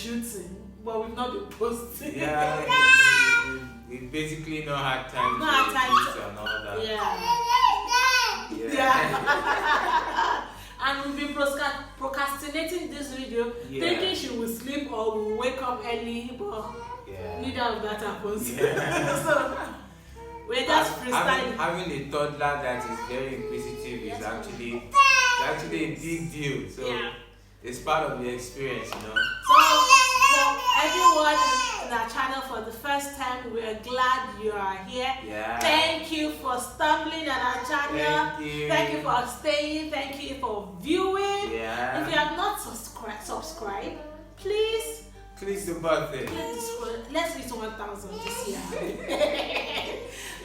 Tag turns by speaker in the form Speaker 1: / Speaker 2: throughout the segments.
Speaker 1: shooting, but we've not been posting.
Speaker 2: Yeah, we basically not had time
Speaker 1: Not had
Speaker 2: to
Speaker 1: time
Speaker 2: eat
Speaker 1: to-
Speaker 2: and all that.
Speaker 1: Yeah.
Speaker 2: Yeah.
Speaker 1: And we've been procrastinating this video,
Speaker 2: Yeah.
Speaker 1: thinking she will sleep or will wake up early, but
Speaker 2: Yeah.
Speaker 1: neither of that happens.
Speaker 2: Yeah.
Speaker 1: So we're just freestyling.
Speaker 2: Having a toddler that is very inquisitive is
Speaker 1: Yes.
Speaker 2: actually a big deal. So
Speaker 1: Yeah.
Speaker 2: it's part of the experience,
Speaker 1: So for everyone in our channel for the first time, we are glad you are here.
Speaker 2: Yeah.
Speaker 1: Thank you for stumbling on our channel.
Speaker 2: Thank you.
Speaker 1: Thank you for staying. Thank you for viewing.
Speaker 2: Yeah.
Speaker 1: If you have not subscribed, please
Speaker 2: Click the button.
Speaker 1: let's reach 1,000 this year.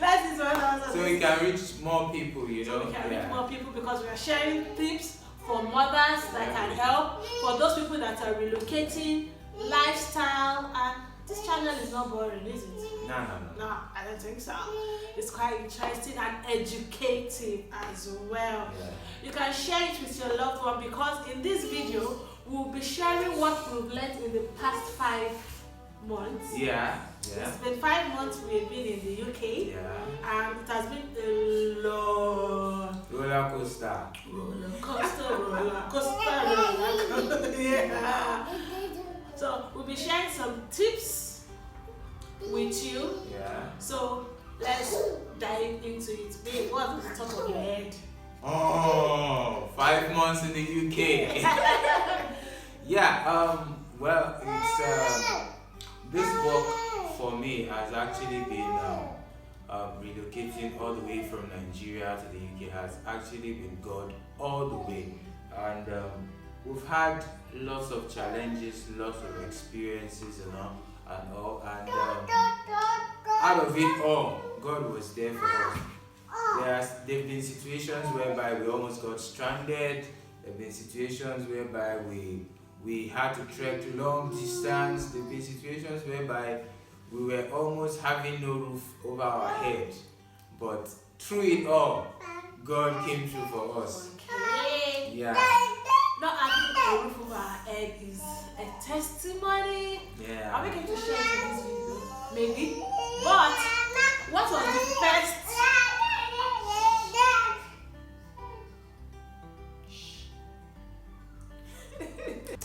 Speaker 1: Let's reach 1,000.
Speaker 2: So we can reach more people,
Speaker 1: So we can
Speaker 2: Yeah.
Speaker 1: reach more people because we are sharing tips for mothers that can help, for those people that are relocating, lifestyle, and this channel is not boring, is it?
Speaker 2: No.
Speaker 1: No, I don't think so. It's quite interesting and educative as well.
Speaker 2: Yeah.
Speaker 1: You can share it with your loved one because in this video, we'll be sharing what we've learned in the past 5 months.
Speaker 2: Yeah.
Speaker 1: It's been 5 months we've been in the UK,
Speaker 2: Yeah.
Speaker 1: and it has been a long
Speaker 2: Roller coaster.
Speaker 1: roller coaster. Yeah. So we'll be sharing some tips with you.
Speaker 2: Yeah.
Speaker 1: So let's dive into it. Babe, what's at the top of your head?
Speaker 2: Oh, 5 months in the UK. Yeah. Well, it's this work for me has actually been relocating all the way from Nigeria to the UK has actually been God all the way, and we've had lots of challenges, lots of experiences, and all, and out of it all, God was there for us. There've been situations whereby we almost got stranded. There've been situations whereby we had to trek to long distance. There've been situations whereby we were almost having no roof over our head. But through it all, God came through for us.
Speaker 1: Okay.
Speaker 2: Yeah.
Speaker 1: Not having a roof over our head is a testimony.
Speaker 2: Yeah.
Speaker 1: Are we going to share it in this video? Maybe. But what was the first?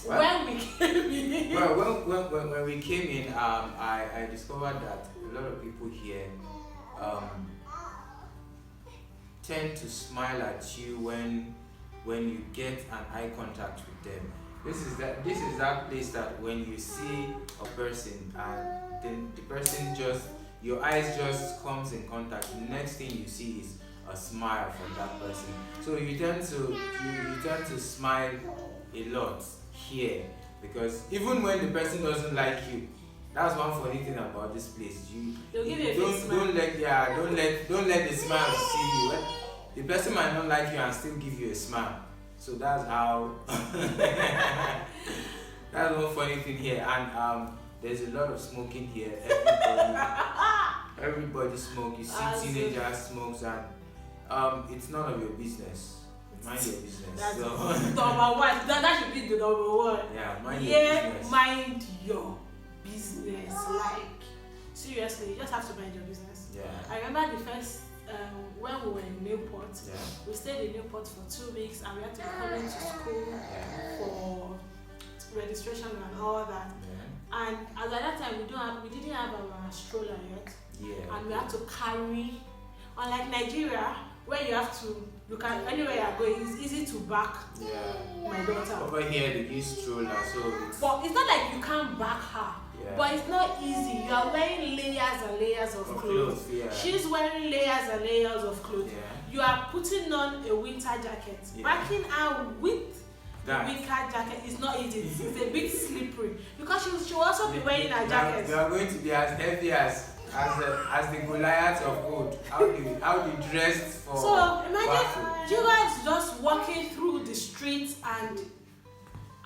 Speaker 1: When we came in.
Speaker 2: Well, when we came in, I discovered that a lot of people here tend to smile at you when you get an eye contact with them. This is that place that when you see a person and then the person just, your eyes just comes in contact, the next thing you see is a smile from that person. So you tend to smile a lot here, because even when the person doesn't like you, that's one funny thing about this place.
Speaker 1: They'll give you a fake smile.
Speaker 2: Don't let the smile deceive you. The person might not like you and still give you a smile. So that's how. That's one funny thing here, and there's a lot of smoking here. Everybody smoke. You see teenagers smokes, and it's none of your business. Mind your business.
Speaker 1: That's
Speaker 2: So,
Speaker 1: number one. That should be the number one.
Speaker 2: yeah, mind your business.
Speaker 1: Mind your business. Like, seriously, you just have to mind your business.
Speaker 2: Yeah.
Speaker 1: I remember the first, when we were in Newport,
Speaker 2: Yeah.
Speaker 1: we stayed in Newport for 2 weeks and we had to be coming to school for registration and all that.
Speaker 2: Yeah.
Speaker 1: And at that time, we didn't have our stroller yet.
Speaker 2: Yeah.
Speaker 1: And we had to carry, unlike Nigeria, where you can anywhere you're going, it's easy to back
Speaker 2: Yeah.
Speaker 1: my daughter.
Speaker 2: Over here they use stroller, so
Speaker 1: But it's not like you can't back her.
Speaker 2: Yeah.
Speaker 1: But it's not easy. You are wearing layers and layers of clothes.
Speaker 2: Yeah.
Speaker 1: She's wearing layers and layers of clothes.
Speaker 2: Yeah.
Speaker 1: You are putting on a winter jacket.
Speaker 2: Yeah.
Speaker 1: Backing her with
Speaker 2: That.
Speaker 1: the winter jacket is not easy. It's a bit slippery because she will also be wearing her jacket.
Speaker 2: You are going to be as heavy as the Goliath of old. How they dressed for.
Speaker 1: So imagine
Speaker 2: battle.
Speaker 1: you guys just walking through the streets, and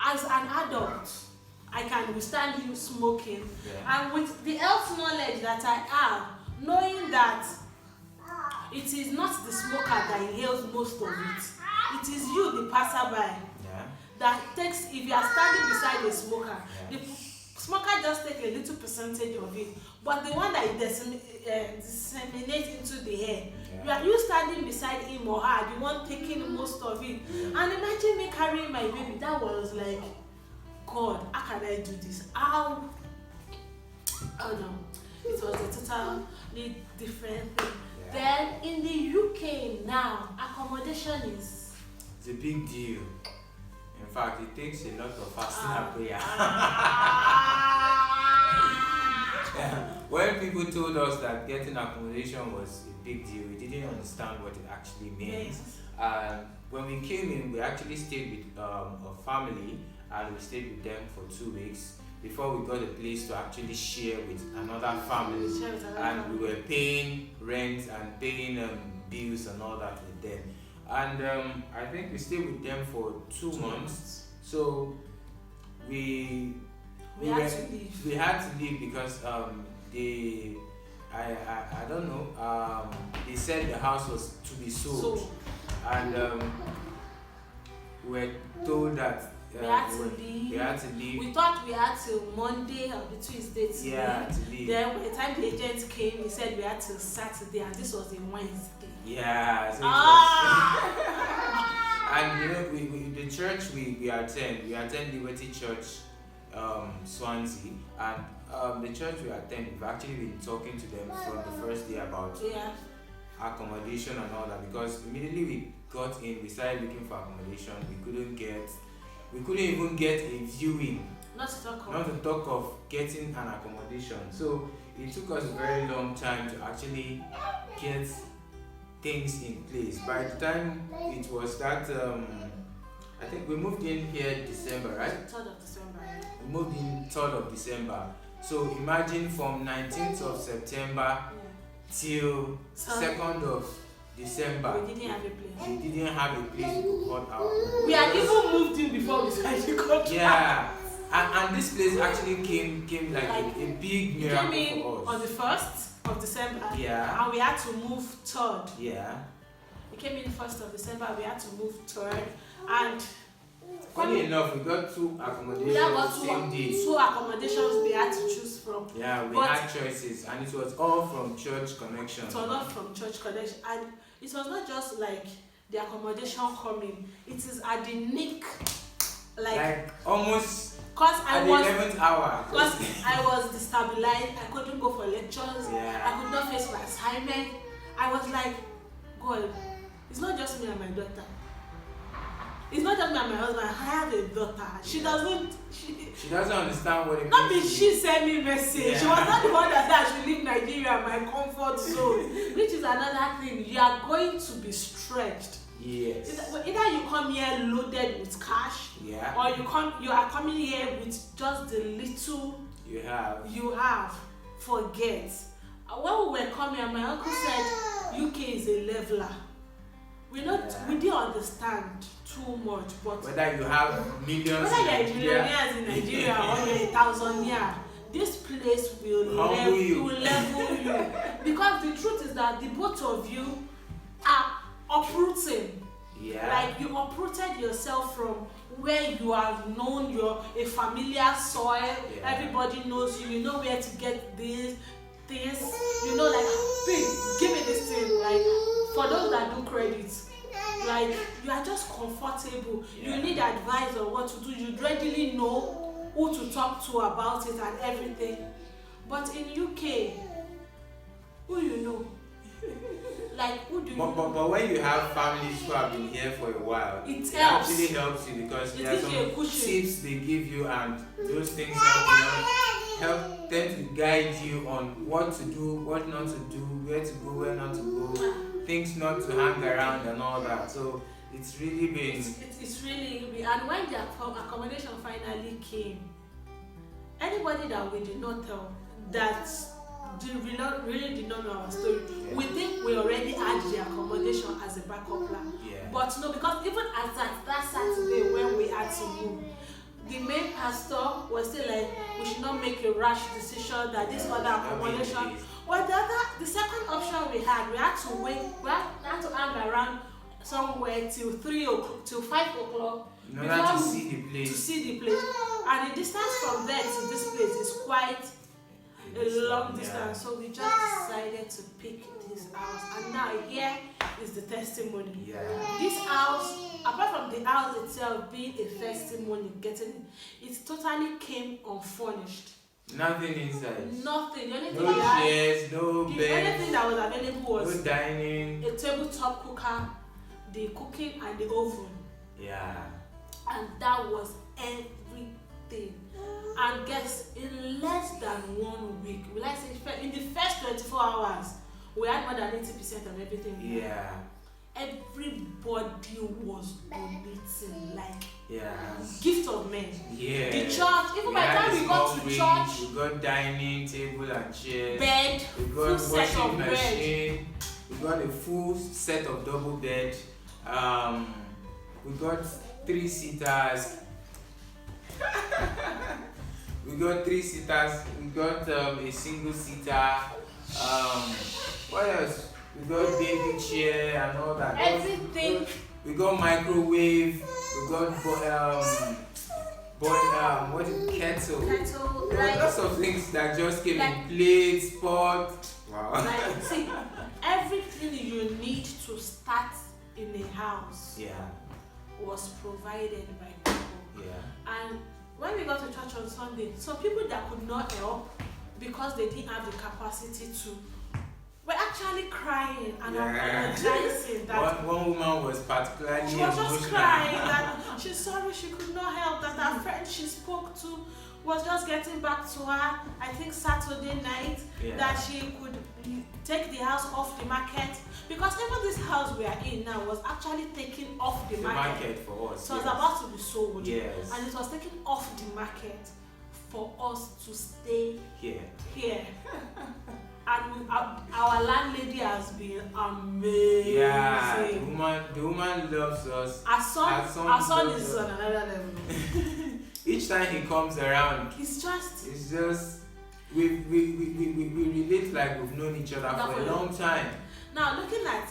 Speaker 1: as an adult, I can withstand you smoking.
Speaker 2: Yeah.
Speaker 1: And with the health knowledge that I have, knowing that it is not the smoker that inhales most of it, it is you, the passerby,
Speaker 2: Yeah.
Speaker 1: that takes, if you are standing beside a smoker,
Speaker 2: Yeah.
Speaker 1: smoker just take a little percentage of it, but the one that disseminate into the air, you standing beside him or her, the one taking most of it. And imagine me carrying my baby. That was like, God, how can I do this? How? Oh no, it was a totally different thing. Then in the UK now, accommodation is
Speaker 2: it's a big deal. In fact, it takes a lot of fasting and prayer. When people told us that getting accommodation was a big deal, we didn't understand what it actually means. When we came in, we actually stayed with a family, and we stayed with them for 2 weeks before we got a place to actually share with another family. And we were paying rent and paying bills and all that with them. And I think we stayed with them for 2 months. So we had to leave. We had to leave because I don't know, they said the house was to be sold. And we were told that we had to leave.
Speaker 1: We thought we had till Monday or the Tuesday to
Speaker 2: leave.
Speaker 1: Then by the time the agent came, he said we had till Saturday, and this was a Wednesday.
Speaker 2: Yeah. So and you know, the church we attend Liberty Church, Swansea, and the church we attend, we've actually been talking to them from the first day about accommodation and all that, because immediately we got in, we started looking for accommodation. We couldn't even get a viewing, not to talk of getting an accommodation. So it took us a very long time to actually get things in place. By the time it was that I think we moved in here December, right?
Speaker 1: 3rd of December.
Speaker 2: We moved in 3rd of December. So imagine from 19th of September till 2nd of December.
Speaker 1: We didn't have a place.
Speaker 2: We didn't have a place to cut our.
Speaker 1: We had even moved in before we started the contract.
Speaker 2: Yeah. And this place actually came like a big miracle
Speaker 1: for us. On the 1st of December.
Speaker 2: Yeah.
Speaker 1: And we had to move 3rd.
Speaker 2: Yeah.
Speaker 1: We came in 1st of December, we had to move 3rd. And
Speaker 2: funny enough, we got 2 accommodations same day.
Speaker 1: 2 accommodations we had to choose from.
Speaker 2: Yeah, we had choices, and it was all from church connections.
Speaker 1: It was all from church connection, and it was not just like the accommodation coming. It is at the nick, like almost. Cause
Speaker 2: at the 11th hour.
Speaker 1: Because I was destabilized. I couldn't go for lectures.
Speaker 2: Yeah.
Speaker 1: I could not face my assignment. I was like, God, it's not just me and my daughter. It's not just me and my husband. I have a daughter. She doesn't
Speaker 2: understand what it means.
Speaker 1: Not be she sent me message. Yeah. She was not the one that said I should leave Nigeria, my comfort zone. Which is another thing. You are going to be stretched.
Speaker 2: Yes.
Speaker 1: Either you come here loaded with cash, or you are coming here with just the little you have. Forget. When we were coming, my uncle said UK is a leveler. We didn't understand too much, but
Speaker 2: whether you have millions,
Speaker 1: whether you are millionaires in Nigeria or you're 1,000 here, this place will level you. Because the truth is that the both of you are uprooting.
Speaker 2: Yeah.
Speaker 1: Like you uprooted yourself from where you have known you're a familiar soil. Yeah. Everybody knows you. You know where to get this. You know, like, give me this thing. Like for those that do credits, like you are just comfortable. Yeah. You need advice on what to do. You readily know who to talk to about it and everything. But in UK, who you know? Like who do you know?
Speaker 2: But when you have families who have been here for a while, it actually helps you, because there are some tips they give you, and those things help them to guide you on what to do, what not to do, where to go, where not to go, things not to hang around and all that. So it's really been
Speaker 1: it's really, and when the accommodation finally came, anybody that we did not tell that really did not know our story. Yeah. We think we already had the accommodation as a backup plan.
Speaker 2: Yeah.
Speaker 1: But no, because even as that Saturday when we had to move, the main pastor was still like, we should not make a rash decision that this other accommodation. Well, the second option we had to wait, we had to hang around somewhere till 3 o'clock, till 5 o'clock.
Speaker 2: In order to see the place.
Speaker 1: To see the place. And the distance from there to this place is quite a long distance. So we just decided to pick this house. And now here is the testimony.
Speaker 2: Yeah.
Speaker 1: This house, apart from the house itself being a testimony, it totally came unfurnished.
Speaker 2: Nothing inside.
Speaker 1: Nothing. The only thing
Speaker 2: No
Speaker 1: we had,
Speaker 2: chairs, no
Speaker 1: the
Speaker 2: bed.
Speaker 1: only thing that was available was
Speaker 2: no dining.
Speaker 1: a tabletop cooker, the cooking and the oven.
Speaker 2: Yeah.
Speaker 1: And that was everything. And guess, in less than 1 week, in the first 24 hours, we had more than 80% of everything.
Speaker 2: Yeah.
Speaker 1: Everybody was donating, like gift of men.
Speaker 2: Yeah.
Speaker 1: The church, even by the time we got to church,
Speaker 2: we got dining table and chairs.
Speaker 1: bed,
Speaker 2: We got
Speaker 1: full set of
Speaker 2: washing
Speaker 1: bed.
Speaker 2: machine. We got a full set of double bed. We got 3-seaters. We got 3-seaters. We got a single seater. What else? We got baby chair and all that.
Speaker 1: Everything.
Speaker 2: We got microwave. We got kettle. Lots of things that just came in plates, pot. Wow.
Speaker 1: Like, see, everything you need to start in a house was provided by people.
Speaker 2: Yeah.
Speaker 1: And when we got to church on Sunday, some people that could not help because they didn't have the capacity to, were actually crying and apologizing that
Speaker 2: one woman was particularly
Speaker 1: she was just
Speaker 2: emotional.
Speaker 1: crying that she's sorry she could not help, that her friend she spoke to was just getting back to her, I think Saturday night, that she could take the house off the market, because even this house we are in now was actually taken off the market
Speaker 2: for us.
Speaker 1: So it was about to be sold,
Speaker 2: yes.
Speaker 1: And it was taken off the market for us to stay here. And our landlady has been amazing.
Speaker 2: Yeah, the woman loves us.
Speaker 1: Our son is on another level.
Speaker 2: Each time he comes around,
Speaker 1: it's just
Speaker 2: we relate like we've known each other for a long time.
Speaker 1: Now,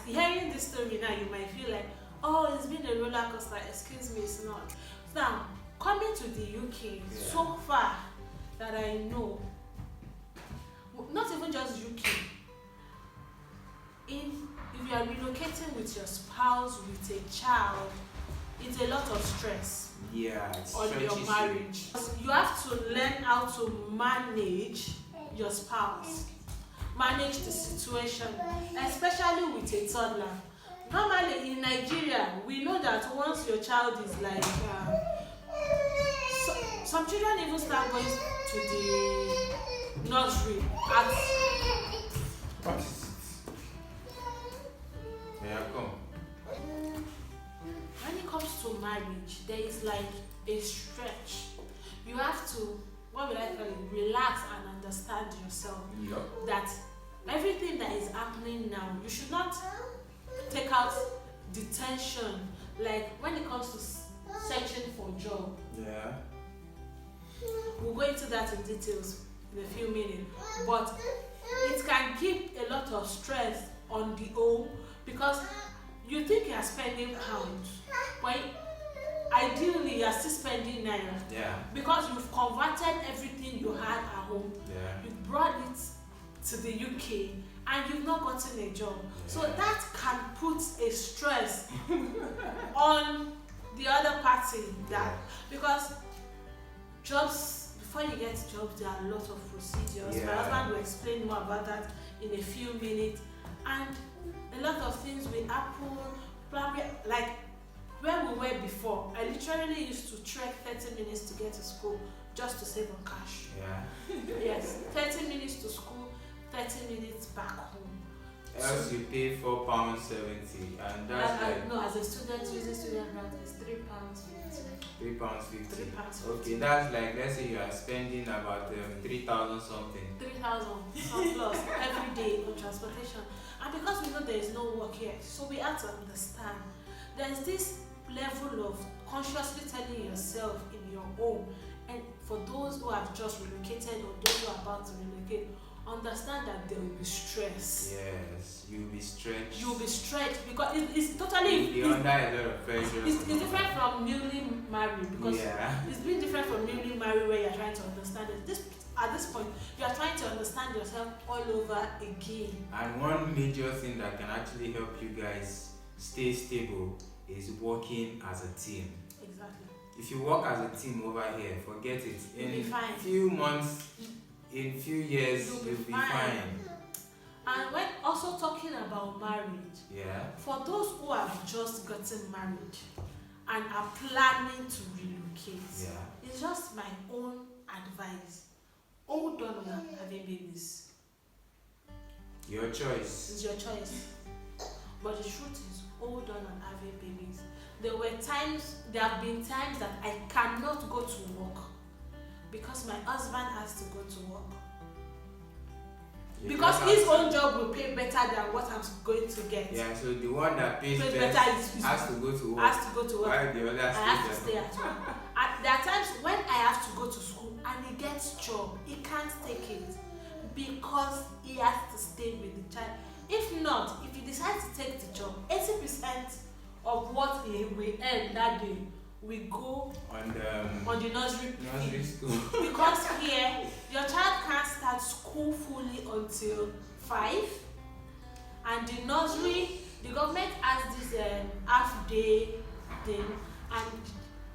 Speaker 1: hearing this story now, you might feel like, oh, it's been a roller coaster. Excuse me, it's not. Now, coming to the UK, so far that I know, not even just UK, if you are relocating with your spouse, with a child, it's a lot of stress on your marriage. You have to learn how to manage your spouse, manage the situation, especially with a toddler. Normally in Nigeria, we know that once your child is like, some children even start going to the nursery at.
Speaker 2: What is it? Yeah, come.
Speaker 1: When it comes to marriage, there is like a stretch. You have to, what would I call it, relax and understand yourself.
Speaker 2: Yep.
Speaker 1: That everything that is happening now, you should not take out the tension. Like when it comes to searching for a job.
Speaker 2: Yeah.
Speaker 1: We'll go into that in details in a few minutes. But it can keep a lot of stress on the home, because you think you are spending pounds, but ideally you are still spending naira.
Speaker 2: Yeah.
Speaker 1: Because you've converted everything you had at home.
Speaker 2: Yeah.
Speaker 1: You brought it to the UK and you've not gotten a job. So that can put a stress on the other party. Because jobs, before you get jobs, there are a lot of procedures. My husband will explain more about that in a few minutes. And a lot of things will happen. Probably like where we were before, I literally used to trek 30 minutes to get to school just to save on cash.
Speaker 2: Yeah.
Speaker 1: Yes, 30 minutes to school, 30 minutes back home.
Speaker 2: Else you pay £4.70, and that's like
Speaker 1: no, as a student using student grant is £3.50.
Speaker 2: £3.50. Okay, that's like, let's say you are spending about 3,000 something.
Speaker 1: 3,000 plus every day on transportation. And because we know there is no work here, so we have to understand there's this level of consciously telling yourself in your home, and for those who have just relocated or those who are about to relocate, understand that there will be stress.
Speaker 2: Yes, you'll be stretched.
Speaker 1: You'll be stretched because it's totally
Speaker 2: You'll be under a lot of pressure.
Speaker 1: it's different from newly married because it's been different from newly married where you're trying to understand it. At this point, you are trying to understand yourself all over again.
Speaker 2: And one major thing that can actually help you guys stay stable is working as a team.
Speaker 1: Exactly.
Speaker 2: If you work as a team over here, forget it.
Speaker 1: You'll be fine.
Speaker 2: Few months, in few years, you'll be fine.
Speaker 1: And when also talking about marriage, for those who have just gotten married and are planning to relocate, it's just my own advice. Hold on on having babies.
Speaker 2: Your choice.
Speaker 1: It's your choice. But the truth is, hold on having babies. There have been times that I cannot go to work because my husband has to go to work. Because his own job will pay better than what I'm going to get.
Speaker 2: Yeah, so the one that pays better has to go to work.
Speaker 1: Has to go to work.
Speaker 2: While the other
Speaker 1: I have to stay at home. There are times when I have to go to school and he gets job, he can't take it because he has to stay with the child. If not, if he decides to take the job, 80% of what he will earn that day will go on the nursery
Speaker 2: school.
Speaker 1: Because here, your child can't start school fully until 5, and the nursery, the government has this half day thing, and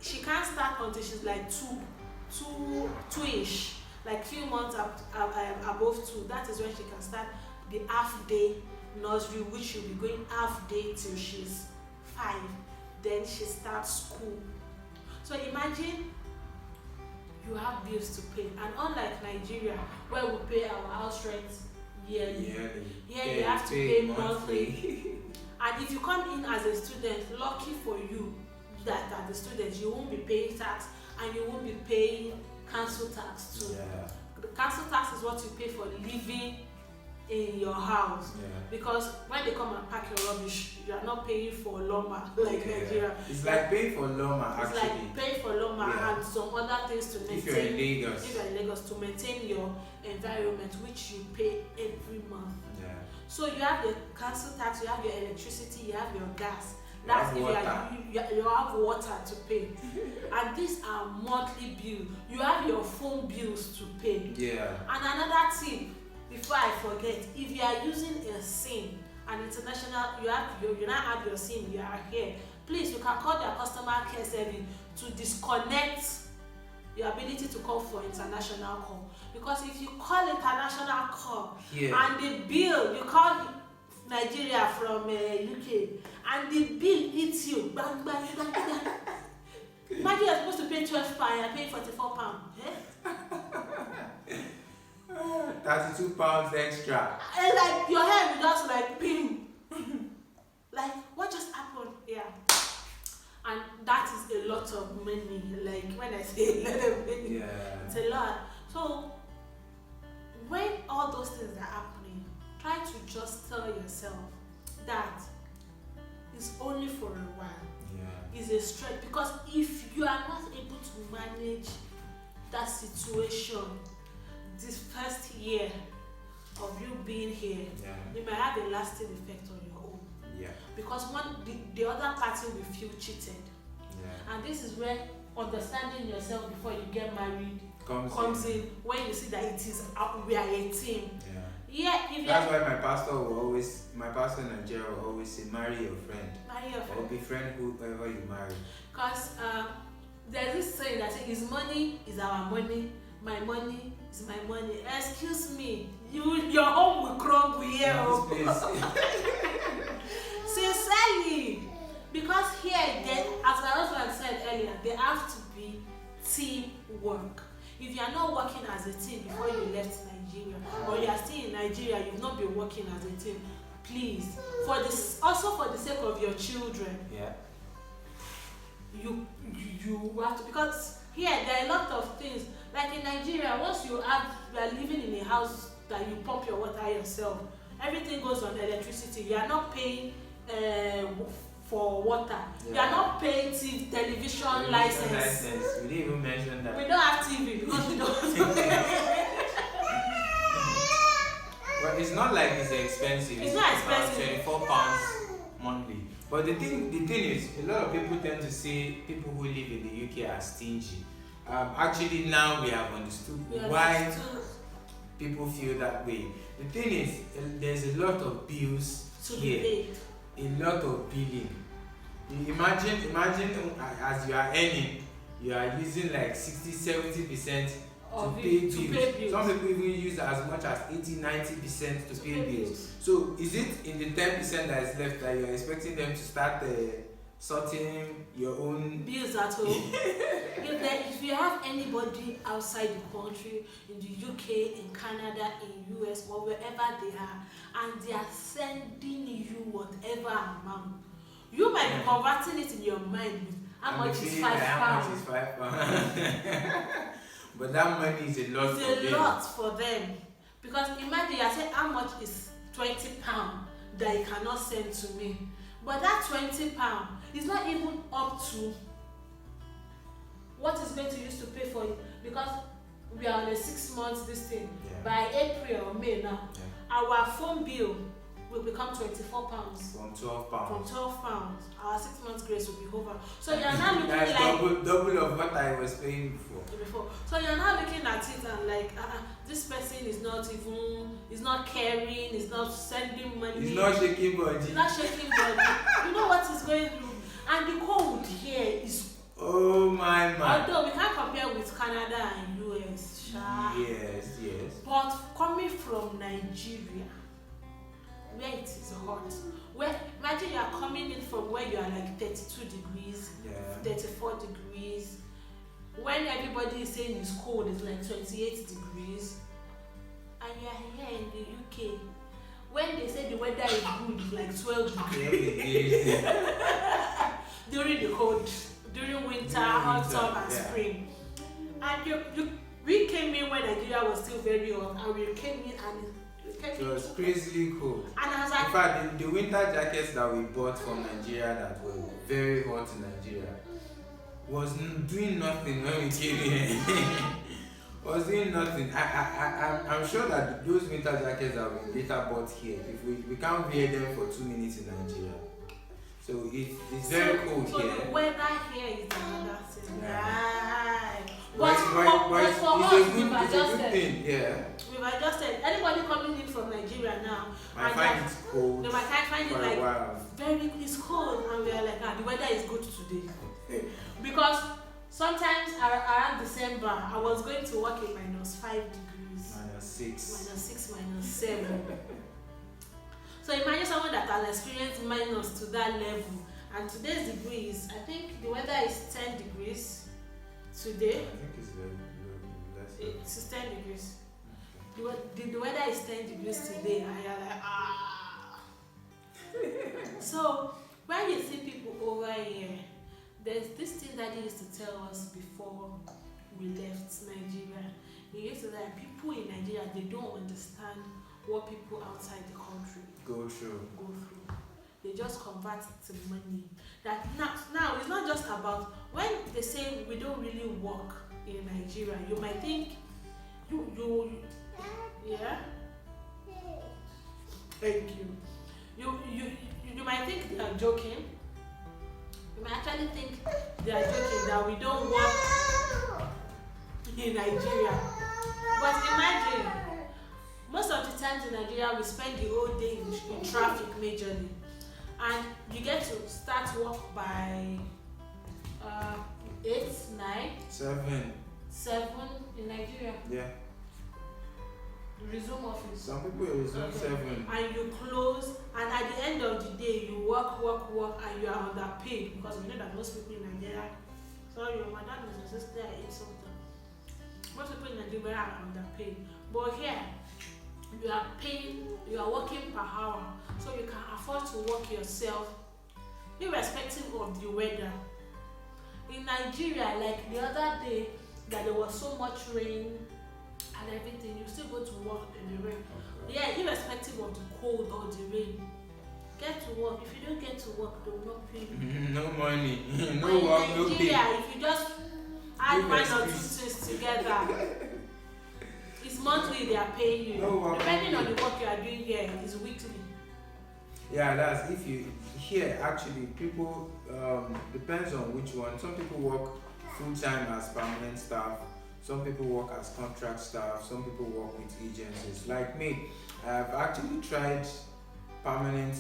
Speaker 1: she can't start until she's like two-ish, like few months above 2. That is when she can start the half day nursery, which she'll be going half day till she's 5. Then she starts school. So imagine you have bills to pay, and unlike Nigeria where we pay our house rent yearly, here you have to pay monthly. And if you come in as a student, lucky for you that as a student you won't be paying tax and you won't be paying council tax too. The council tax is what you pay for living in your house, because when they come and pack your rubbish, you are not paying for Loma like Nigeria.
Speaker 2: It's like paying for Loma actually.
Speaker 1: It's like paying for Loma and some other things to maintain.
Speaker 2: If you're in
Speaker 1: Lagos, to maintain your environment, which you pay every month. So you have your council tax, you have your electricity, you have your gas. That's if you have water to pay. And these are monthly bills. You have your phone bills to pay. And another thing, before I forget, if you are using a SIM, an international, you now have your SIM, you are here, please, you can call their customer care service to disconnect your ability to call for international call. Because if you call international call and the bill, you call Nigeria from UK and the bill hits you, bang, bang, bang, bang. Imagine you're supposed to pay £12, you're paying £44.
Speaker 2: 32 pounds extra.
Speaker 1: And like your hair will just like ping. Like what just happened? And that is a lot of money. Like when I say a lot of money, it's a lot. So when all those things are happening, try to just tell yourself that it's only for a while. It's a stress, because if you are not able to manage that situation this first year of you being here, it might have a lasting effect on your own. Because the other party will feel cheated. And this is where understanding yourself before you get married comes in, when you see that we are a team.
Speaker 2: That's why my pastor in Nigeria will always say, marry your friend. Or befriend whoever you marry.
Speaker 1: Because there's this saying that says, his money is our money, my money is my money. Excuse me, your home will crumble here. Sincerely. Because here, as my husband said earlier, there has to be teamwork. If you are not working as a team before you left Nigeria, or you are still in Nigeria, you've not been working as a team, please, also for the sake of your children, you have to, because here there are a lot of things. Like in Nigeria, once you are living in a house that you pump your water yourself, everything goes on electricity. You are not paying for water. You are not paying television license.
Speaker 2: We didn't even mention that.
Speaker 1: We don't have TV because we don't.
Speaker 2: Well, it's not like it's expensive.
Speaker 1: It's not expensive.
Speaker 2: £24 monthly. But the thing is, a lot of people tend to say people who live in the UK are stingy. Actually, now we have understood why people feel that way. The thing is, there's a lot of bills
Speaker 1: to
Speaker 2: here,
Speaker 1: be paid.
Speaker 2: a lot of billing. You imagine as you are earning, you are using like 60-70% to pay bills. Some people even use as much as 80-90% to pay bills. So is it in the 10% that is left that you are expecting them to start sorting your own
Speaker 1: bills at home? If you have anybody outside the country, in the UK, in Canada, in US, or wherever they are, and they are sending you whatever amount, you might be converting it in your mind with how much is £5.
Speaker 2: But that money is a lot for them.
Speaker 1: It's a lot for them. Because imagine you are saying how much is £20 that you cannot send to me. But that £20 is not even up to what is going to use to pay for it. Because we are on a 6 months this thing.
Speaker 2: Yeah.
Speaker 1: By April or May now, our phone bill will become £24.
Speaker 2: From £12.
Speaker 1: Our 6 months grace will be over. So you are now looking
Speaker 2: That's
Speaker 1: like
Speaker 2: double of what I was paying before.
Speaker 1: So you're now looking at it and like, this person is not caring, is not sending money.
Speaker 2: He's not shaking body.
Speaker 1: He's not shaking body. You know what he's going through. And the cold here is.
Speaker 2: Oh my man.
Speaker 1: Although we can't compare with Canada and US.
Speaker 2: Yes.
Speaker 1: But coming from Nigeria, where it is hot, imagine you are coming in from where you are like 32 degrees, 34 degrees. When everybody is saying it's cold, it's like 28 degrees. And you are here in the UK. When they say the weather is good, it's like 12 degrees. During the cold, during winter, hot summer, and spring. And we came in when Nigeria was still very hot, and we came in and
Speaker 2: it was crazily cold.
Speaker 1: And I was like,
Speaker 2: in fact, the winter jackets that we bought from Nigeria that were very hot in Nigeria was doing nothing when we came here. Was doing nothing. I'm sure that those winter jackets that we later bought here, if we can't wear them for 2 minutes in Nigeria. So it's very cold here.
Speaker 1: So the weather here is another thing.
Speaker 2: But
Speaker 1: for us,
Speaker 2: it's a good thing.
Speaker 1: We've adjusted. Anybody coming in from Nigeria now,
Speaker 2: might find it cold.
Speaker 1: They might find it like it's cold, and we are like, the weather is good today. Because sometimes around December, I was going to work in -5 degrees. -6, -7. So imagine someone that has experienced minus to that level. And today's degrees, I think the weather is 10 degrees today.
Speaker 2: I think it's less.
Speaker 1: It's 10 degrees. The weather is 10 degrees today, and you're like, So when you see people over here, there's this thing that he used to tell us before we left Nigeria. He used to say that people in Nigeria, they don't understand what people outside the country
Speaker 2: go through.
Speaker 1: They just convert it to money. That now it's not just about when they say we don't really work in Nigeria. You might think Thank you. You might think they are joking. You might actually think they are joking that we don't work in Nigeria. But imagine, most of the times in Nigeria we spend the whole day in traffic majorly. And you get to start work by 8, 9, 7 in Nigeria.
Speaker 2: Yeah.
Speaker 1: You resume office.
Speaker 2: Some people resume 7.
Speaker 1: And you close, and at the end of the day, you work, and you are underpaid because you know that most people in Nigeria. Sorry, my dad is a sister, I ate something. Most people in Nigeria are underpaid. But here, you are working per hour, so you can afford to work yourself, irrespective of the weather. In Nigeria, like the other day, that there was so much rain and everything, you still go to work in the rain. Okay. Irrespective of the cold or the rain. Get to work. If you don't get to work, they will not pay you.
Speaker 2: No money, no
Speaker 1: but
Speaker 2: work,
Speaker 1: in
Speaker 2: no pay.
Speaker 1: Nigeria, if you just add one or two things together, it's monthly they are paying you.
Speaker 2: No,
Speaker 1: Depending on the work you are doing here, it's weekly.
Speaker 2: Yeah, that's if you here actually people depends on which one. Some people work full time as permanent staff, some people work as contract staff, some people work with agencies. Like me, I've actually tried permanent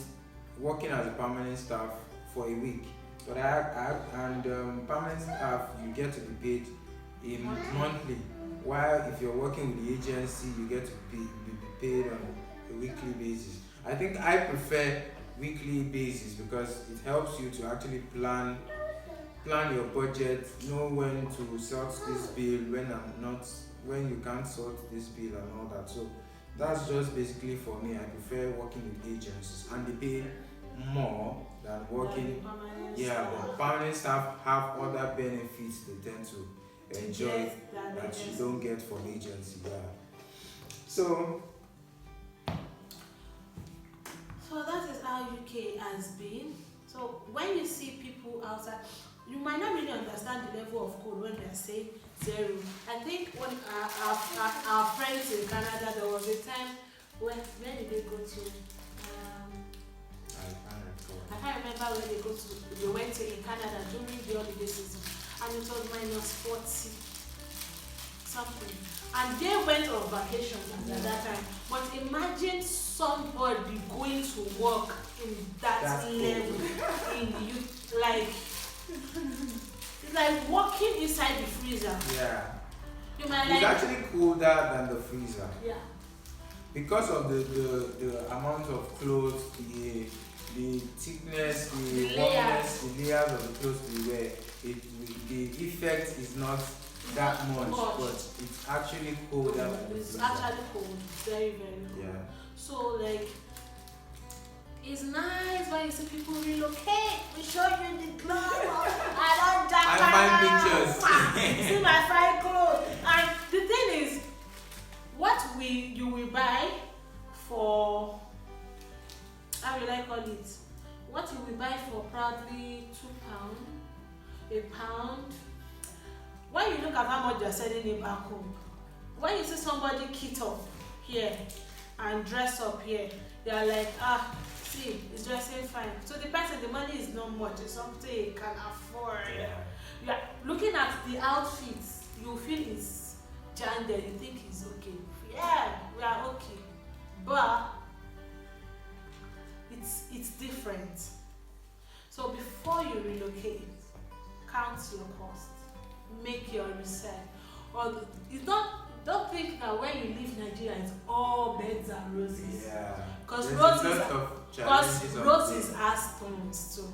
Speaker 2: working as a permanent staff for a week. But permanent staff you get to be paid in monthly. While if you're working with the agency you get to be paid on a weekly basis. I think I prefer weekly basis because it helps you to actually plan your budget, know when to sort this bill, when you can't sort this bill and all that. So that's just basically for me. I prefer working with agencies and they pay more than working. Yeah, but permanent staff have other benefits they tend to enjoy that you don't get from agency. Yeah. So
Speaker 1: that is how UK has been. So when you see people outside, you might not really understand the level of code when they are saying zero. I think when our friends in Canada, there was a time when did they go to? I can't remember where they went to in Canada during the holiday season, and it was -40 something. And they went on vacation at that time. But imagine somebody going to work in that level in the like it's like walking inside the freezer.
Speaker 2: Yeah.
Speaker 1: You might
Speaker 2: it's actually colder than the freezer.
Speaker 1: Yeah. Because
Speaker 2: of the amount of clothes, the thickness, the warmness, the layers of the clothes we wear, the effect is not that much, but it's actually cold.
Speaker 1: It's actually cold, very, very cold.
Speaker 2: Yeah.
Speaker 1: So like, it's nice when you see people relocate. We show you the clothes. I don't
Speaker 2: fine pictures.
Speaker 1: See my fine clothes. And the thing is, what you will buy for, how will I call it? What you will buy for probably £2, £1. When you look at how much you're selling it back home, when you see somebody kit up here and dress up here, they are like, see, it's dressing fine. So the person, the money is not much, it's something you can afford. Yeah. Looking at the outfits, you feel it's janded, you think it's okay. Yeah, we are okay. But it's different. So before you relocate, count your costs. Make your research. Or it's not. Don't think that when you leave Nigeria it's all beds and roses.
Speaker 2: Yeah.
Speaker 1: Because roses are stones too.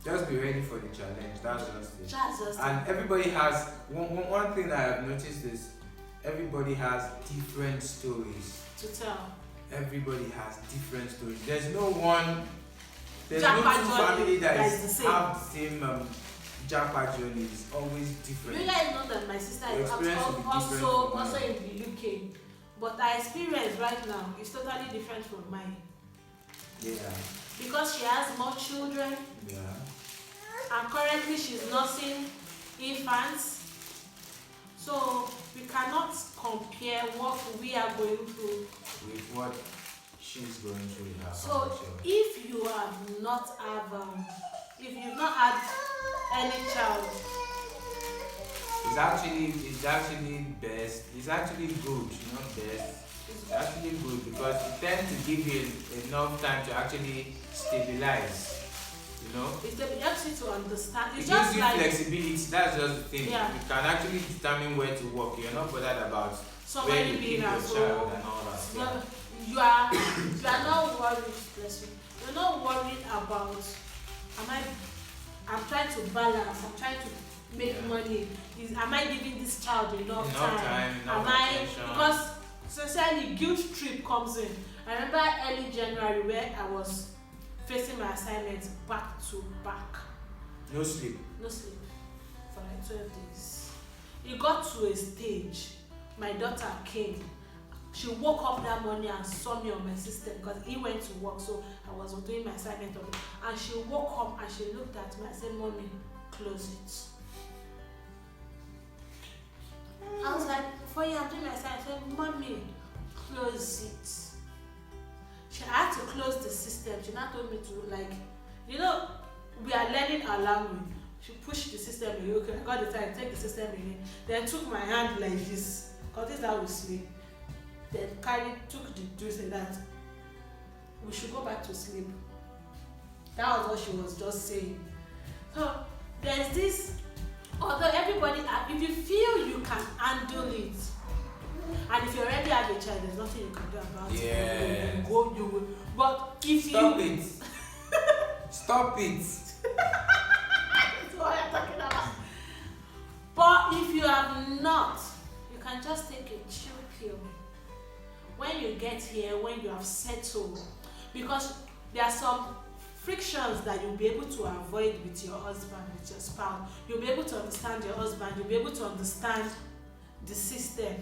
Speaker 2: Just be ready for the challenge. That's just it.
Speaker 1: That's just
Speaker 2: and everybody has one thing I have noticed is everybody has different stories
Speaker 1: to tell.
Speaker 2: Everybody has different stories. There's no two family that have the same Japa journey. Is always different.
Speaker 1: You guys know that my sister is also in the UK, but her experience right now is totally different from mine.
Speaker 2: Yeah.
Speaker 1: Because she has more children.
Speaker 2: Yeah.
Speaker 1: And currently she's nursing infants. So we cannot compare what we are going through
Speaker 2: with what she's going through in her
Speaker 1: So if you have not if you've not had any child,
Speaker 2: it's actually best. It's actually good, not best. It's actually good because it tends to give you enough time to actually stabilize. You know?
Speaker 1: It helps you to understand.
Speaker 2: It gives you flexibility. That's just the thing.
Speaker 1: Yeah.
Speaker 2: You can actually determine where to work. You're not bothered about
Speaker 1: somebody
Speaker 2: where you keep your child and all that.
Speaker 1: Yeah. You are not worried. You're not worried about. I'm trying to balance. I'm trying to make money. Am I giving this child enough time? Because sincerely, guilt trip comes in. I remember early January where I was facing my assignments back to back.
Speaker 2: No sleep
Speaker 1: For like 12 days. It got to a stage. My daughter came. She woke up that morning and saw me on my system because he went to work, so I was doing my assignment on it. And she woke up and she looked at me and said, "Mommy, close it." I was like, For you, I'm doing my assignment. I said, Mommy, close it. She had to close the system. She now told me to, like, we are learning our language. She pushed the system away. Okay, I got the time, take the system away. Then took my hand like this. Because this is how we sleep. Then took the juice and that. We should go back to sleep. That was what she was just saying. So there's this, although everybody, if you feel you can handle it, and if you already have a child, there's nothing you can do about it. You will. But if
Speaker 2: Stop it. Stop it.
Speaker 1: That's what I'm talking about. But if you have not, you can just take a chill pill. When you get here, when you have settled, because there are some frictions that you'll be able to avoid with your husband, with your spouse. You'll be able to understand your husband. You'll be able to understand the system.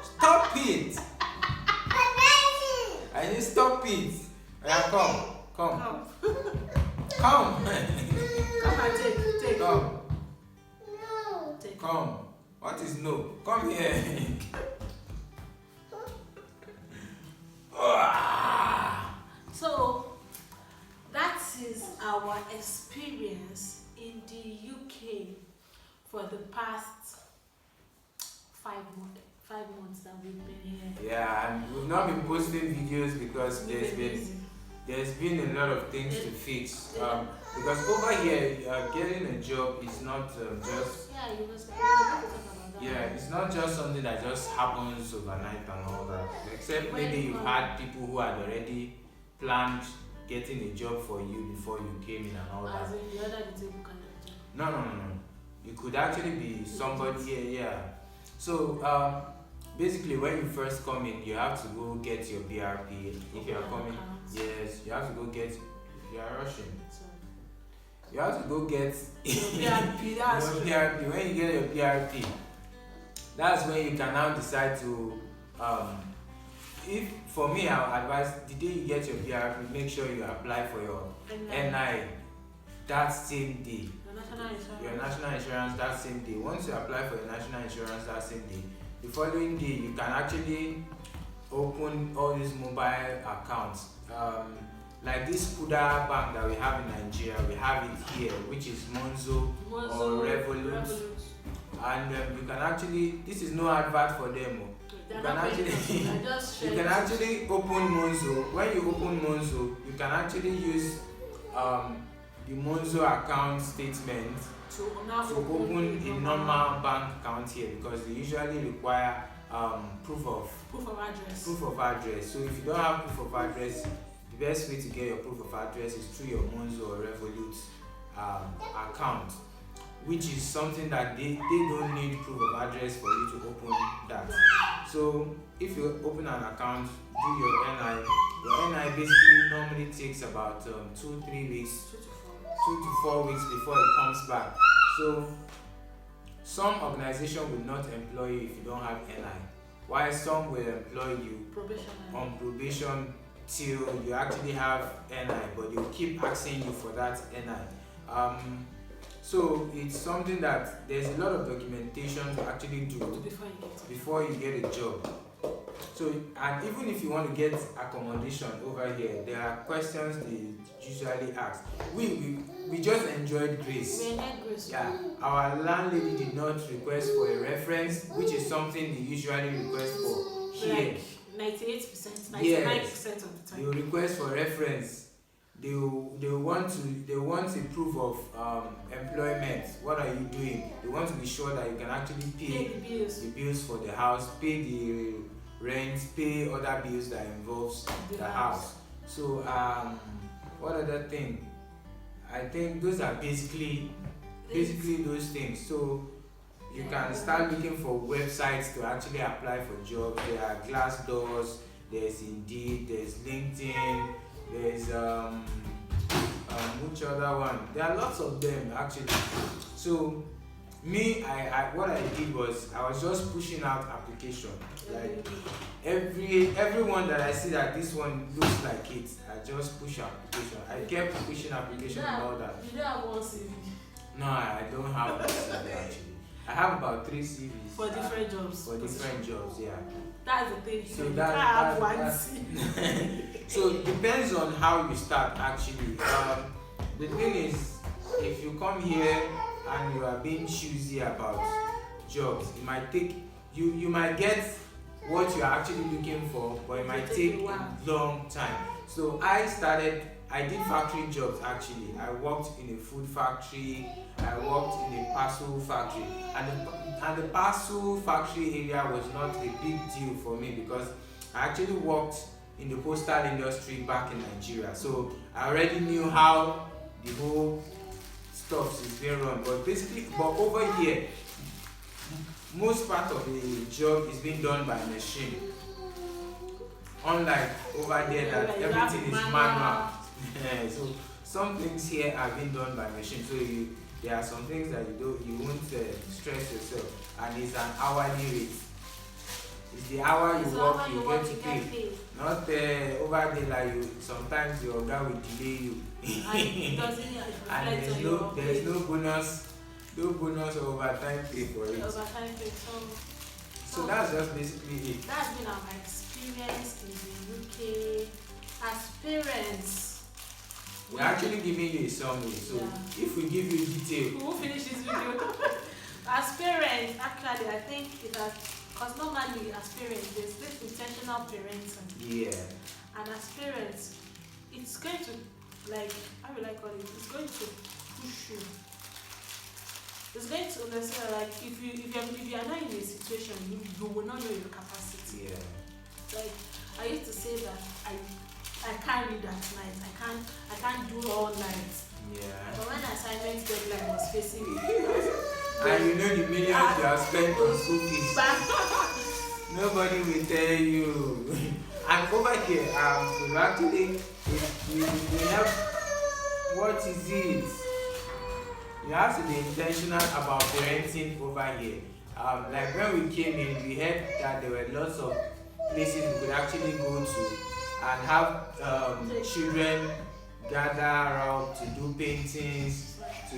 Speaker 2: Stop it. I need stop it. Come.
Speaker 1: Come.
Speaker 2: Come.
Speaker 1: Come and take.
Speaker 2: Come.
Speaker 3: No.
Speaker 1: Take.
Speaker 2: Come. What is no? Come here.
Speaker 1: So that is our experience in the UK for the past 5 months that we've been here.
Speaker 2: Yeah, and we've not been posting videos because
Speaker 1: We've been busy.
Speaker 2: there's been a lot of things to fix. Because over here, getting a job is not just it's not just something that just happens overnight and all that. Except maybe you had people who had already planned getting a job for you before you came in and all that.
Speaker 1: As in the other disabled kind of job.
Speaker 2: No. It could actually be somebody here, yeah. So basically, when you first come in, you have to go get your BRP. If you are coming, yes, you have to go get. If you are rushing, you have to go get
Speaker 1: your BRP. That's
Speaker 2: your BRP. When you get your BRP, that's when you can now decide to. If for me, I would advise the day you get your BRP, make sure you apply for your NI that same day. Your national insurance that same day. Once you apply for your national insurance that same day, the following day you can actually open all these mobile accounts. Like this Kuda bank that we have in Nigeria, we have it here, which is Monzo or Revolut. And you can actually, this is no advert for them. You can actually open Monzo. When you open Monzo, you can actually use the Monzo account statement to open a normal bank account here, because they usually require proof of address. So if you don't have proof of address, the best way to get your proof of address is through your Monzo or Revolut account, which is something that they don't need proof of address for you to open that. So if you open an account, do your NI. Your NI basically normally takes about 2-3 weeks, 2 to 4 weeks before it comes back. So some organization will not employ you if you don't have NI, while some will employ you on probation till you actually have NI, but they will keep asking you for that NI. So it's something that there's a lot of documentation to actually do before you get a job. So, and even if you want to get accommodation over here, there are questions they usually ask. We just enjoyed Grace. Yeah, our landlady did not request for a reference, which is something they usually request for here.
Speaker 1: Like 98%, 99% of the time.
Speaker 2: They will request for reference. They want a proof of employment. What are you doing? They want to be sure that you can actually pay the bills for the house, pay the rent, pay other bills that involves the house. So what other thing? I think those are basically those things. So you can start looking for websites to actually apply for jobs. There are Glassdoors, there's Indeed, there's LinkedIn, there's which other one? There are lots of them actually. So me, I what I did was I was just pushing out application. Like everyone that I see that this one looks like it, I just push application. I kept pushing application and all that.
Speaker 1: You don't have one CV.
Speaker 2: No, I don't have one CV actually. I have about 3 CVs
Speaker 1: For different jobs.
Speaker 2: For different jobs, yeah.
Speaker 1: That's the thing.
Speaker 2: So
Speaker 1: you
Speaker 2: that-
Speaker 1: can't have
Speaker 2: that-
Speaker 1: one
Speaker 2: that-
Speaker 1: CV.
Speaker 2: So it depends on how you start actually. The thing is, if you come here and you are being choosy about jobs, it might take you might get what you are actually looking for, but it might take a long time. So I did factory jobs actually. I worked in a food factory, I worked in a parcel factory, and the parcel factory area was not a big deal for me because I actually worked in the postal industry back in Nigeria. So I already knew how the whole stuff is being run. But over here, most part of the job is being done by machine. Unlike over there that everything is manual. So some things here are being done by machine. So there are some things that you won't stress yourself, and it's an hourly rate. It's the hour you work you get to pay. Not over there like sometimes your guy will delay you. And there's no bonus or overtime pay for it.
Speaker 1: Overtime pay.
Speaker 2: So that's just basically it.
Speaker 1: That's been our experience in the UK as parents.
Speaker 2: We're actually giving you a summary. So
Speaker 1: Yeah.
Speaker 2: if we give you detail,
Speaker 1: We will finish this video. As parents, actually, I think it has, because normally as parents, there's this intentional parenting.
Speaker 2: yeah,
Speaker 1: And as parents, it's going to, like, how will I call it? It's going to push you. It's going to understand, like, if you are not in a situation, you will not know your capacity.
Speaker 2: yeah.
Speaker 1: Like, I used to say that I can't read at night. I can't do all night.
Speaker 2: Yeah.
Speaker 1: But when assignment deadline was facing me,
Speaker 2: And you know the millions you have spent on school fees. Nobody will tell you. And over here, we've actually we have, what is it? You have to be intentional about parenting over here. Like when we came in, we heard that there were lots of places we could actually go to and have children gather around to do paintings, to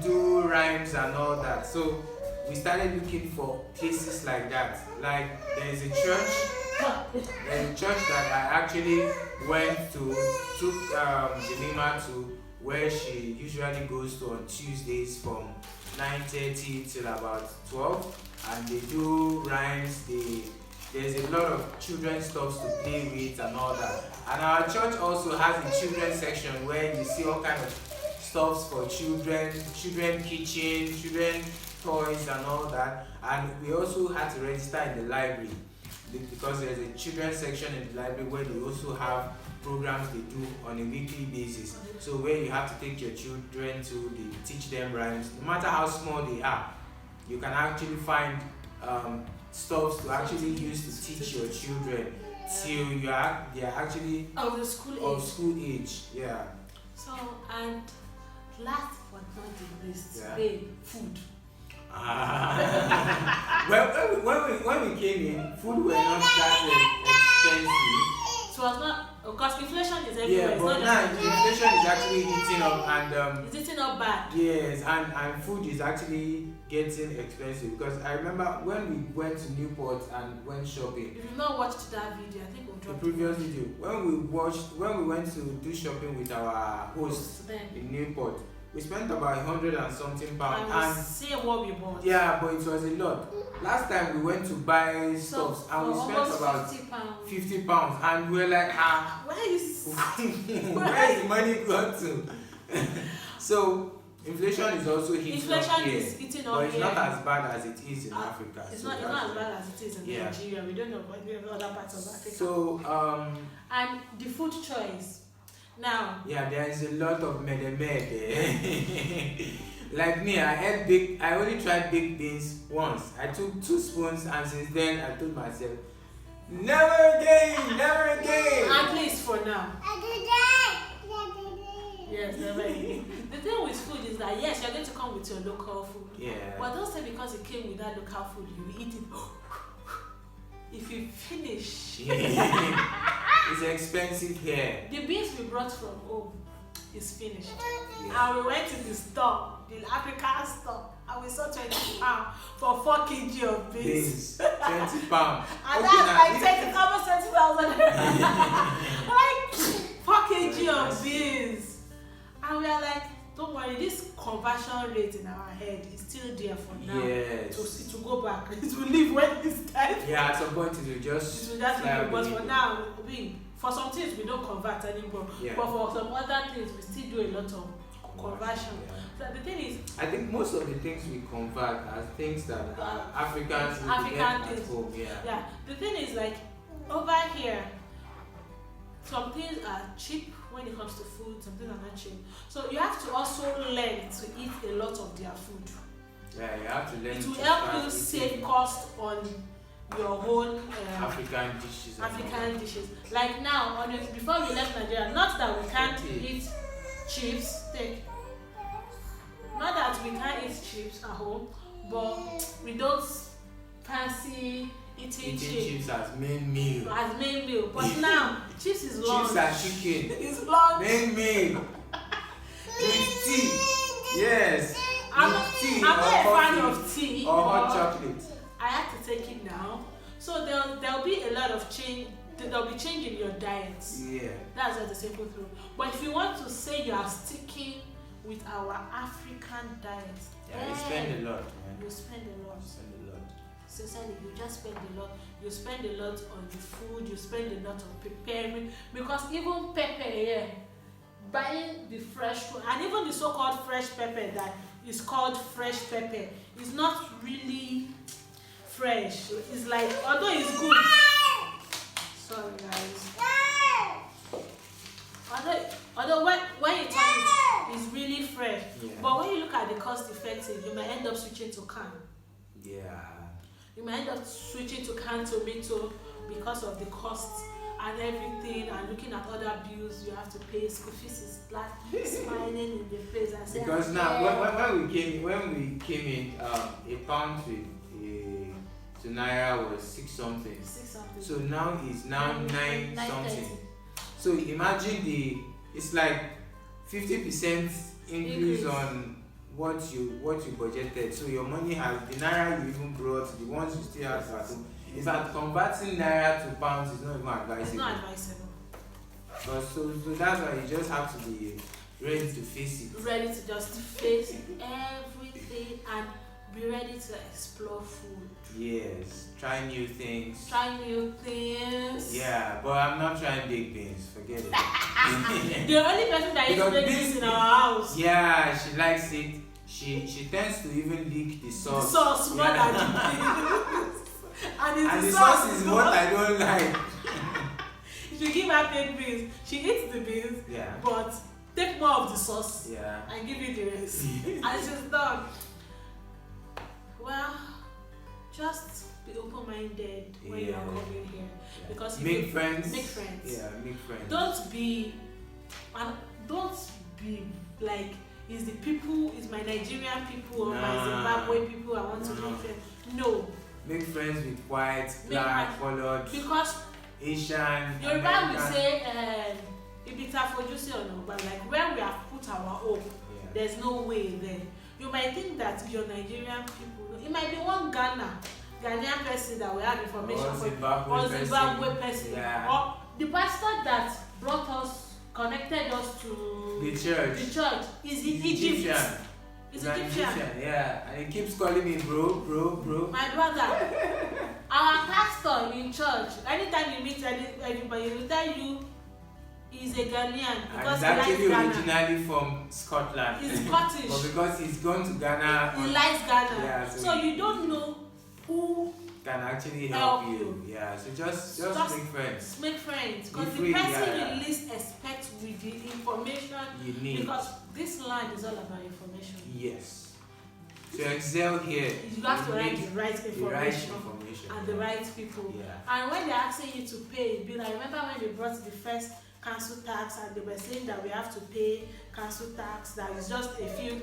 Speaker 2: do rhymes and all that. So we started looking for places like that. Like there's a church that I actually went to, took Jemima to, where she usually goes to on Tuesdays from 9:30 till about 12, and they do rhymes. There's a lot of children's stuff to play with and all that. And our church also has a children's section where you see all kind of stuffs for children kitchen, children toys and all that. And we also had to register in the library because there's a children's section in the library where they also have programs they do on a weekly basis. So where you have to take your children to, they teach them rhymes, no matter how small they are. You can actually find stuff to actually use to teach your children till they are actually
Speaker 1: of the school
Speaker 2: of
Speaker 1: age.
Speaker 2: school age. Yeah.
Speaker 1: So, and last but not the least,
Speaker 2: Yeah.
Speaker 1: babe, food.
Speaker 2: Well, when we came in, food were not that expensive.
Speaker 1: So it was not, because inflation is everywhere.
Speaker 2: Yeah,
Speaker 1: It's
Speaker 2: but
Speaker 1: not
Speaker 2: now
Speaker 1: just
Speaker 2: inflation is actually eating up, and
Speaker 1: it's eating up bad.
Speaker 2: yes, and food is actually getting expensive. Because I remember when we went to Newport and went shopping.
Speaker 1: If you've not watched that video, I think we'll
Speaker 2: The
Speaker 1: drop
Speaker 2: previous video, when we went to do shopping with our host
Speaker 1: then.
Speaker 2: in Newport, we spent about 100 and something pounds.
Speaker 1: And we see what we bought.
Speaker 2: Yeah, but it was a lot. Last time we went to buy stuff and we spent about 50 pounds, and we were like,
Speaker 1: Where is
Speaker 2: where is the money gone to? So inflation is also hitting
Speaker 1: inflation
Speaker 2: up here,
Speaker 1: is eating up
Speaker 2: but it's
Speaker 1: here.
Speaker 2: not as bad as it is in Africa.
Speaker 1: It's
Speaker 2: So
Speaker 1: not
Speaker 2: that's
Speaker 1: as bad as it is in
Speaker 2: Yeah.
Speaker 1: Nigeria. We don't know about the other parts of Africa.
Speaker 2: So
Speaker 1: And the food choice. Now,
Speaker 2: yeah, there is a lot of medeme there. Like me, I only tried baked beans once. I took 2 spoons, and since then I told myself, never again, never again.
Speaker 1: at least for now. Yes, never again. The thing with food is that yes, you're going to come with your local food.
Speaker 2: Yeah.
Speaker 1: But don't say because it came with that local food, you will eat it. If you finish,
Speaker 2: It's expensive here.
Speaker 1: the beans we brought from home is finished.
Speaker 2: Yeah.
Speaker 1: And we went to the store, the African store, and we saw 20 pounds for 4 kg of beans.
Speaker 2: Beans, 20 pounds.
Speaker 1: And
Speaker 2: Okay,
Speaker 1: that's
Speaker 2: now,
Speaker 1: like
Speaker 2: if-
Speaker 1: 20, almost 20,000. Like 4 kg of beans. And we are like, don't worry, this conversion rate in our head is still there for now.
Speaker 2: Yes.
Speaker 1: To go back. It will leave when it's time.
Speaker 2: Yeah, at some point it will just
Speaker 1: It will just
Speaker 2: fly
Speaker 1: leave. But
Speaker 2: away.
Speaker 1: for now, for some things we don't convert anymore.
Speaker 2: Yeah.
Speaker 1: But for some other things we still do a lot of conversion.
Speaker 2: Yeah.
Speaker 1: So the thing is,
Speaker 2: I think most of the things we convert are things that Africans will
Speaker 1: African
Speaker 2: get at
Speaker 1: things.
Speaker 2: home. Yeah.
Speaker 1: yeah, the thing is like over here, some things are cheap when it comes to food, some things are not cheap. So you have to also learn to eat a lot of their food.
Speaker 2: Yeah, you have to learn
Speaker 1: It will
Speaker 2: to
Speaker 1: help
Speaker 2: start
Speaker 1: you save
Speaker 2: eating
Speaker 1: cost on your own
Speaker 2: African dishes. and all
Speaker 1: African dishes. Like now, before we left Nigeria, not that we can't
Speaker 2: Okay.
Speaker 1: eat chips, not that we can't eat chips at home, but we don't fancy eating chips
Speaker 2: as main meal.
Speaker 1: as main meal. But now, chips is lunch.
Speaker 2: Chips are chicken.
Speaker 1: It's lunch.
Speaker 2: Main meal. With tea. Yes.
Speaker 1: I'm
Speaker 2: With tea
Speaker 1: not
Speaker 2: or
Speaker 1: a fan
Speaker 2: coffee
Speaker 1: of tea.
Speaker 2: or hot
Speaker 1: but
Speaker 2: chocolate.
Speaker 1: I have to take it now. So there'll be a lot of change. There'll be change in your diet.
Speaker 2: Yeah.
Speaker 1: That's just the simple truth. But if you want to say you are sticking with our African diet,
Speaker 2: Yeah, you spend a lot, man.
Speaker 1: you spend a lot.
Speaker 2: You spend a lot.
Speaker 1: Sincerely, you just spend a lot. You spend a lot on the food. You spend a lot on preparing. Because even pepper here, buying the fresh food, and even the so-called fresh pepper that is called fresh pepper is not really fresh. It's like, although it's good. Sorry guys. Although when you turn it, it's really fresh.
Speaker 2: Yeah.
Speaker 1: But when you look at the cost effective, you might end up switching to can.
Speaker 2: Yeah.
Speaker 1: You might end up switching to canned tomato because of the costs and everything, and looking at other bills you have to pay. School fees is like smiling in the face and saying,
Speaker 2: Because now, when we came in, a pound to naira was 6 something.
Speaker 1: 6 something.
Speaker 2: So now it's now 9
Speaker 1: 9.30.
Speaker 2: something. So imagine it's like 50% increase on what you budgeted. So your money has the naira you even brought, the ones you still have at home. In fact, converting naira to pounds is not even advisable.
Speaker 1: It's not advisable.
Speaker 2: But so that's why you just have to be ready to face it.
Speaker 1: Ready to just face everything and be ready to explore food.
Speaker 2: Yes, try new things.
Speaker 1: Try new things.
Speaker 2: Yeah, but I'm not trying big beans. Forget it.
Speaker 1: The only person that eats
Speaker 2: Because
Speaker 1: baked
Speaker 2: this-
Speaker 1: beans in our house.
Speaker 2: Yeah, she likes it. She tends to even lick the
Speaker 1: The
Speaker 2: sauce.
Speaker 1: sauce more
Speaker 2: Yeah.
Speaker 1: than the beans.
Speaker 2: And the sauce is what I don't like.
Speaker 1: If you give her baked beans, she eats the beans,
Speaker 2: Yeah.
Speaker 1: but take more of the sauce
Speaker 2: Yeah.
Speaker 1: and give you the rest. And she's done. Well, just be open-minded when you are
Speaker 2: Yeah.
Speaker 1: coming here.
Speaker 2: Yeah.
Speaker 1: Because if
Speaker 2: Make
Speaker 1: you
Speaker 2: friends.
Speaker 1: make friends.
Speaker 2: Yeah, make friends.
Speaker 1: Don't be like, is my Nigerian people or my
Speaker 2: Nah.
Speaker 1: Zimbabwe people I want to
Speaker 2: Nah.
Speaker 1: make friends. No,
Speaker 2: Make friends with white,
Speaker 1: Make
Speaker 2: black, colored,
Speaker 1: because
Speaker 2: Asian,
Speaker 1: Yoruba will
Speaker 2: American.
Speaker 1: say ibita fojusi ono, but like where we have put our hope,
Speaker 2: Yeah.
Speaker 1: there's no way there. You might think that your Nigerian people, it might be one Ghanaian person that will have information
Speaker 2: Or
Speaker 1: for,
Speaker 2: Zimbabwe
Speaker 1: or
Speaker 2: person.
Speaker 1: Zimbabwe person,
Speaker 2: Yeah.
Speaker 1: or the pastor that connected us to
Speaker 2: The church.
Speaker 1: the church is in
Speaker 2: He's
Speaker 1: Egypt.
Speaker 2: Egyptian.
Speaker 1: He's
Speaker 2: He's an
Speaker 1: Egyptian.
Speaker 2: yeah. And he keeps calling me bro.
Speaker 1: My brother, our pastor in church, anytime you meet anybody, he will tell you he's a Ghanaian
Speaker 2: And
Speaker 1: because
Speaker 2: he's
Speaker 1: he likes
Speaker 2: actually
Speaker 1: Ghana.
Speaker 2: originally from Scotland.
Speaker 1: He's
Speaker 2: But
Speaker 1: Scottish.
Speaker 2: because he's gone to Ghana,
Speaker 1: He likes Ghana.
Speaker 2: Yeah,
Speaker 1: so
Speaker 2: so
Speaker 1: you don't know who
Speaker 2: can actually
Speaker 1: Help
Speaker 2: help
Speaker 1: you.
Speaker 2: you. Yeah, so just
Speaker 1: Just
Speaker 2: make friends.
Speaker 1: make friends. Because
Speaker 2: Be
Speaker 1: the
Speaker 2: free,
Speaker 1: person
Speaker 2: yeah.
Speaker 1: you least expect with the information,
Speaker 2: You need.
Speaker 1: because this land is all about information.
Speaker 2: Yes. To excel here,
Speaker 1: You have to write
Speaker 2: need
Speaker 1: the right
Speaker 2: the right
Speaker 1: information
Speaker 2: information.
Speaker 1: and the right people.
Speaker 2: Yeah.
Speaker 1: And when they're asking you to pay, be like, remember when they brought the first council tax and they were saying that we have to pay council tax, that is just a few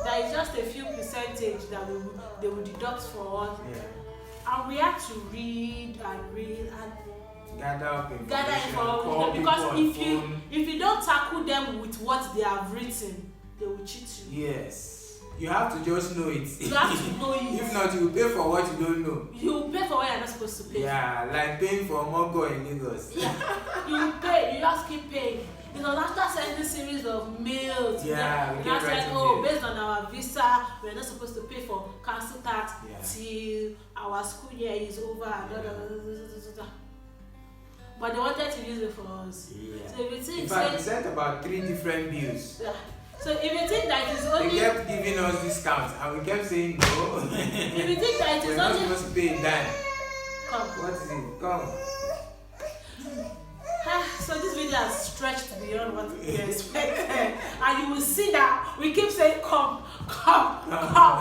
Speaker 1: that is just a few percentage that they will deduct for us.
Speaker 2: Yeah.
Speaker 1: And we had to read and
Speaker 2: gather up information,
Speaker 1: gather
Speaker 2: call
Speaker 1: information,
Speaker 2: people
Speaker 1: because
Speaker 2: on phone.
Speaker 1: if you don't tackle them with what they have written, they will cheat you.
Speaker 2: Yes, you have to just know it.
Speaker 1: You have to know it.
Speaker 2: If not, you will pay for what you don't know.
Speaker 1: You will pay for what you're not supposed to pay.
Speaker 2: Yeah, like paying for Mogo in Lagos.
Speaker 1: Yeah, you will pay. You just keep paying. You know, after sending series of mails,
Speaker 2: Yeah, we
Speaker 1: you
Speaker 2: get
Speaker 1: now said,
Speaker 2: writing
Speaker 1: oh,
Speaker 2: mail.
Speaker 1: based on our visa, we're not supposed to pay for council tax
Speaker 2: Yeah.
Speaker 1: till our school year is over.
Speaker 2: Yeah.
Speaker 1: But they wanted to use it for us.
Speaker 2: Yeah.
Speaker 1: So if you think,
Speaker 2: In fact, we sent about 3 different bills.
Speaker 1: yeah. So if you think that it's
Speaker 2: They
Speaker 1: only,
Speaker 2: kept giving us discounts and we kept saying no.
Speaker 1: if you think that it
Speaker 2: We're
Speaker 1: is
Speaker 2: not
Speaker 1: only,
Speaker 2: supposed to pay a dime.
Speaker 1: come.
Speaker 2: What is it? Come.
Speaker 1: So this video has stretched beyond what we expected, and you will see that we keep saying come.
Speaker 2: She's
Speaker 1: Come.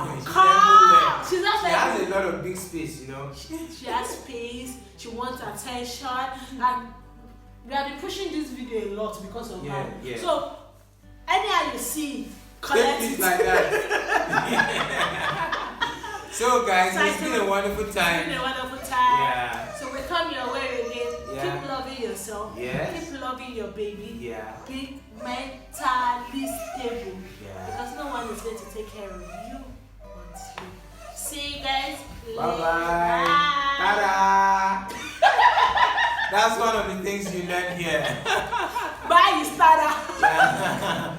Speaker 2: everywhere.
Speaker 1: She's not
Speaker 2: She has
Speaker 1: like,
Speaker 2: a lot of big space, you know.
Speaker 1: she has space. She wants attention, and we have been pushing this video a lot because of
Speaker 2: Yeah,
Speaker 1: her.
Speaker 2: yeah.
Speaker 1: So anyhow you see,
Speaker 2: Take
Speaker 1: collect
Speaker 2: it
Speaker 1: it.
Speaker 2: like that. So guys, it's been a wonderful
Speaker 1: It's
Speaker 2: time.
Speaker 1: been a wonderful time.
Speaker 2: Yeah.
Speaker 1: So we come your way again.
Speaker 2: Yeah.
Speaker 1: Keep loving yourself.
Speaker 2: Yes.
Speaker 1: Keep loving your baby.
Speaker 2: Yeah.
Speaker 1: Be mentally stable.
Speaker 2: Yeah.
Speaker 1: Because no one is going to take care of you but you. See you guys
Speaker 2: Bye
Speaker 1: later.
Speaker 2: bye. Ta-da. That's one of the things you learn here.
Speaker 1: Bye, Stada.
Speaker 2: Yeah.